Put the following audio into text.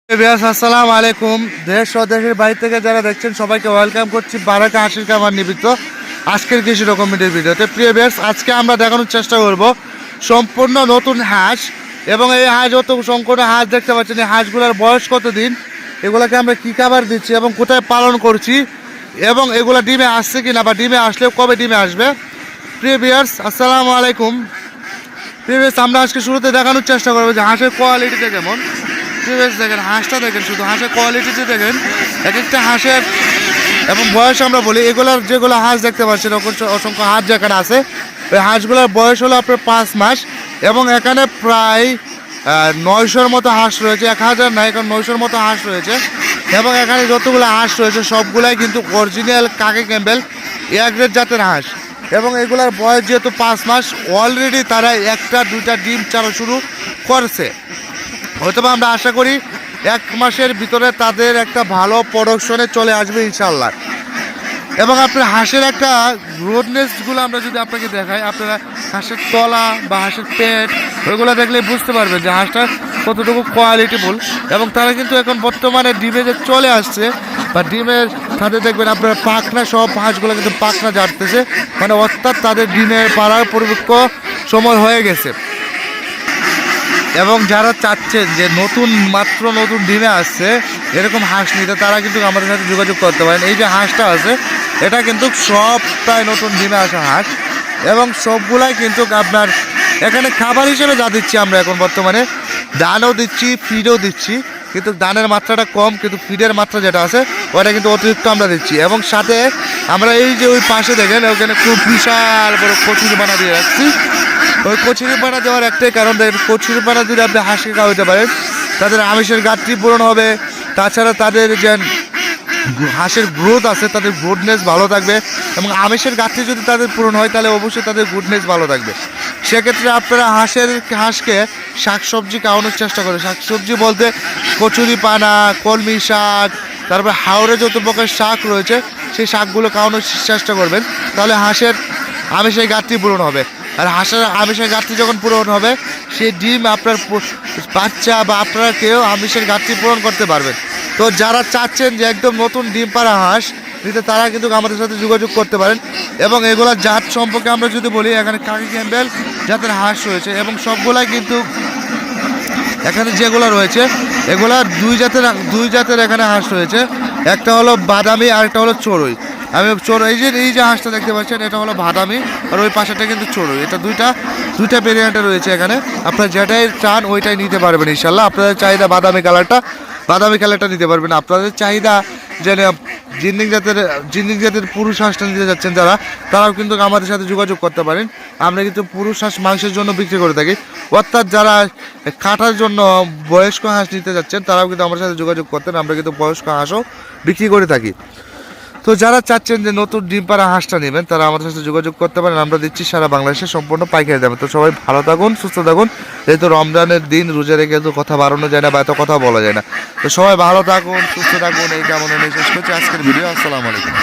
আসসালামু আলাইকুম। দেশ ও দেশের বাইরে থেকে যারা দেখছেন সবাইকে ওয়েলকাম করছি বারাকা হাসির খামার নিমিত্ত আজকের কৃষি রকমের ভিডিওতে। প্রিয় ভিউয়ার্স, আজকে আমরা দেখানোর চেষ্টা করব সম্পূর্ণ নতুন হাঁস, এবং এই হাঁস যত সম্পূর্ণ হাঁস দেখতে পাচ্ছেন, এই হাঁসগুলোর বয়স কতদিন, এগুলোকে আমরা কী খাবার দিচ্ছি এবং কোথায় পালন করছি, এবং এগুলো ডিমে আসছে কি না বা ডিমে আসলে কবে ডিমে আসবে। প্রিয় ভিউয়ার্স, আসসালামু আলাইকুম। প্রিয় ভিউয়ার্স, আমরা আজকে শুরুতে দেখানোর চেষ্টা করবো যে হাঁসের কোয়ালিটিটা কেমন। দেখেন হাঁসটা, দেখেন শুধু হাঁসের কোয়ালিটিতে দেখেন, এক একটা হাঁসের এবং বয়স আমরা বলি, এগুলার যেগুলো হাঁস দেখতে পাচ্ছেন অসংখ্য হাঁস যেখানে আছে, ওই হাঁসগুলোর বয়স হলো আপনার 5 মাস, এবং এখানে প্রায় 900-র মতো হাঁস রয়েছে। 1000 না, এখন 900-র মতো হাঁস রয়েছে। এবং এখানে যতগুলো হাঁস রয়েছে সবগুলাই কিন্তু অরিজিনাল কাকি ক্যাম্বেল এ গ্রেড জাতের হাঁস, এবং এগুলার বয়স যেহেতু 5 মাস, অলরেডি তারা 1-2টা ডিম চারা শুরু করছে। হয়তো আমরা আশা করি 1 মাসের ভিতরে তাদের একটা ভালো প্রোডাকশনে চলে আসবে ইনশাল্লাহ। এবং আপনার হাঁসের একটা গ্রোথনেসগুলো আমরা যদি আপনাকে দেখাই, আপনারা হাঁসের তলা বা হাঁসের পেট ওইগুলো দেখলে বুঝতে পারবেন যে হাঁসটা কতটুকু কোয়ালিটিফুল। এবং তারা কিন্তু এখন বর্তমানে ডিমে যে চলে আসছে বা ডিমের সাথে দেখবেন আপনার পাখনা, সব হাঁসগুলো কিন্তু পাখনা ঝাড়তেছে, মানে অর্থাৎ তাদের ডিমে পাড়ার পরিপক্ক সময় হয়ে গেছে। এবং যারা চাচ্ছেন যে মাত্র নতুন ডিমে আসছে এরকম হাঁস নিতে, তারা কিন্তু আমাদের সাথে যোগাযোগ করতে পারেন। এই যে হাঁসটা আছে, এটা কিন্তু সবটাই নতুন ডিমে আসা হাঁস, এবং সবগুলাই কিন্তু আপনার এখানে খাবার হিসেবে যা দিচ্ছি আমরা এখন বর্তমানে, দানও দিচ্ছি, ফিডও দিচ্ছি, কিন্তু দানের মাত্রাটা কম, কিন্তু ফিডের মাত্রা যেটা আছে ওটা কিন্তু অতিরিক্ত আমরা দিচ্ছি। এবং সাথে আমরা এই যে ওই পাশে দেখেন, ওখানে খুব বিশাল বড় কচুরি পানা দিয়ে রাখছি। ওই কচুরি পানা দেওয়ার একটাই কারণ, দেখেন কচুরি পানা যদি আপনি হাঁসকে খাওয়াতে পারেন, তাদের আমিষের ঘাটতি পূরণ হবে। তাছাড়া তাদের যে হাঁসের গ্রোথ আছে, তাদের গুডনেস ভালো থাকবে, এবং আমিষের ঘাটতি যদি তাদের পূরণ হয় তাহলে অবশ্যই তাদের গুডনেস ভালো থাকবে। সেক্ষেত্রে আপনারা হাঁসকে শাকসবজি খাওয়ানোর চেষ্টা করেন। শাকসবজি বলতে কচুরি পানা, কলমি শাক, তারপর হাওড়ে যত প্রকার শাক রয়েছে সেই শাকগুলো খাওয়ানোর চেষ্টা করবেন, তাহলে হাঁসের আমিষের ঘাটতি পূরণ হবে। আর হাঁসের আমিষের ঘাটতি যখন পূরণ হবে, সেই ডিম আপনার বাচ্চা বা আপনারা কেউ আমিষের ঘাটতি পূরণ করতে পারবেন। তো যারা চাচ্ছেন যে একদম নতুন ডিম পাড়া হাঁস নিতে, তারা কিন্তু আমাদের সাথে যোগাযোগ করতে পারেন। এবং এগুলোর জাত সম্পর্কে আমরা যদি বলি, এখানে কাকি ক্যাম্বেল জাতের হাঁস রয়েছে, এবং সবগুলাই কিন্তু এখানে যেগুলো রয়েছে এগুলা দুই জাতের এখানে হাঁস রয়েছে। একটা হলো বাদামি আর একটা হলো চড়ুই। আমি এই যে হাঁসটা দেখতে পাচ্ছেন, এটা হলো বাদামি, আর ওই পাশেটা কিন্তু চড়ুই। এটা দুইটা ভেরিয়েন্টে রয়েছে এখানে। আপনারা যেটাই চান ওইটাই নিতে পারবেন ইনশাল্লাহ। আপনাদের চাহিদা বাদামি কালারটা নিতে পারবেন। আপনাদের চাহিদা যে জিন্ডিং জাতের পুরুষ হাঁসটা নিতে যাচ্ছেন তারাও কিন্তু আমাদের সাথে যোগাযোগ করতে পারেন। আমরা কিন্তু পুরুষ হাঁস মাংসের জন্য বিক্রি করে থাকি, অর্থাৎ যারা কাটার জন্য বয়স্ক হাঁস নিতে যাচ্ছেন তারাও কিন্তু আমার সাথে যোগাযোগ করতেন। আমরা কিন্তু বয়স্ক হাঁসও বিক্রি করে থাকি। তো যারা চাচ্ছেন যে নতুন ডিম পাড়া হাঁসটা নেবেন, তারা আমাদের সাথে যোগাযোগ করতে পারেন। আমরা দিচ্ছি সারা বাংলাদেশে সম্পূর্ণ পাইকারি দামে। তো সবাই ভালো থাকুন, সুস্থ থাকুন। যেহেতু রমজানের দিন, রোজা রেখে তো কথা বাড়ানো যায় না বা এত কথা বলা যায় না। তো সবাই ভালো থাকুন, সুস্থ থাকুন, এই কামনা নিয়ে শেষ করছি আজকের ভিডিও। আসসালামু আলাইকুম।